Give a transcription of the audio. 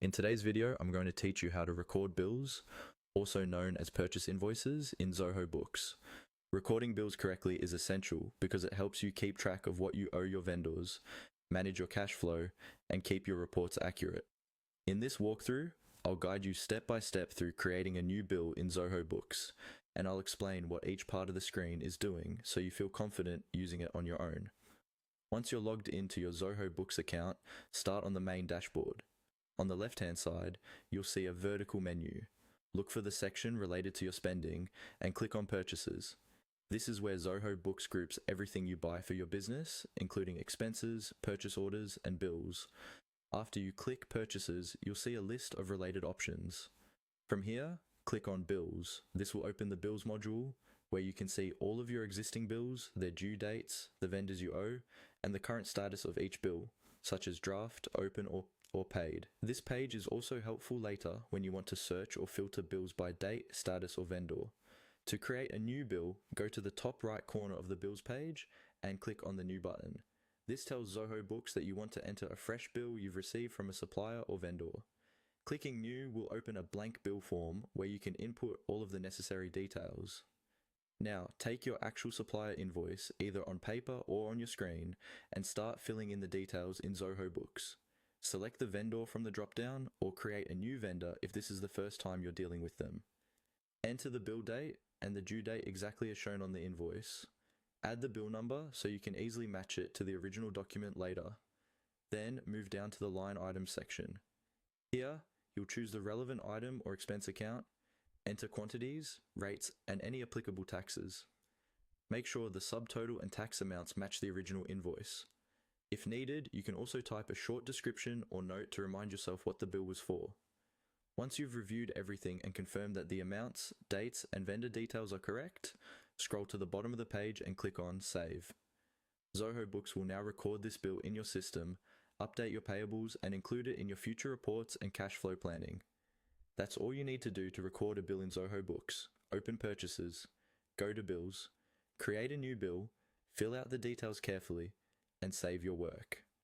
In today's video, I'm going to teach you how to record bills, also known as purchase invoices, in Zoho Books. Recording bills correctly is essential because it helps you keep track of what you owe your vendors, manage your cash flow, and keep your reports accurate. In this walkthrough, I'll guide you step by step through creating a new bill in Zoho Books, and I'll explain what each part of the screen is doing so you feel confident using it on your own. Once you're logged into your Zoho Books account, start on the main dashboard. On the left-hand side, you'll see a vertical menu. Look for the section related to your spending and click on Purchases. This is where Zoho Books groups everything you buy for your business, including expenses, purchase orders, and bills. After you click Purchases, you'll see a list of related options. From here, click on Bills. This will open the Bills module, where you can see all of your existing bills, their due dates, the vendors you owe, and the current status of each bill, such as draft, open, or paid. This page is also helpful later when you want to search or filter bills by date, status, or vendor. To create a new bill, go to the top right corner of the bills page and click on the new button. This tells Zoho Books that you want to enter a fresh bill you've received from a supplier or vendor. Clicking New will open a blank bill form where you can input all of the necessary details. Now, take your actual supplier invoice, either on paper or on your screen, and start filling in the details in Zoho Books. Select the vendor from the drop-down, or create a new vendor if this is the first time you're dealing with them. Enter the bill date and the due date exactly as shown on the invoice. Add the bill number so you can easily match it to the original document later. Then move down to the line items section. Here, you'll choose the relevant item or expense account, enter quantities, rates, and any applicable taxes. Make sure the subtotal and tax amounts match the original invoice. If needed, you can also type a short description or note to remind yourself what the bill was for. Once you've reviewed everything and confirmed that the amounts, dates, and vendor details are correct, scroll to the bottom of the page and click on Save. Zoho Books will now record this bill in your system, update your payables, and include it in your future reports and cash flow planning. That's all you need to do to record a bill in Zoho Books. Open Purchases, go to Bills, create a new bill, fill out the details carefully, and save your work.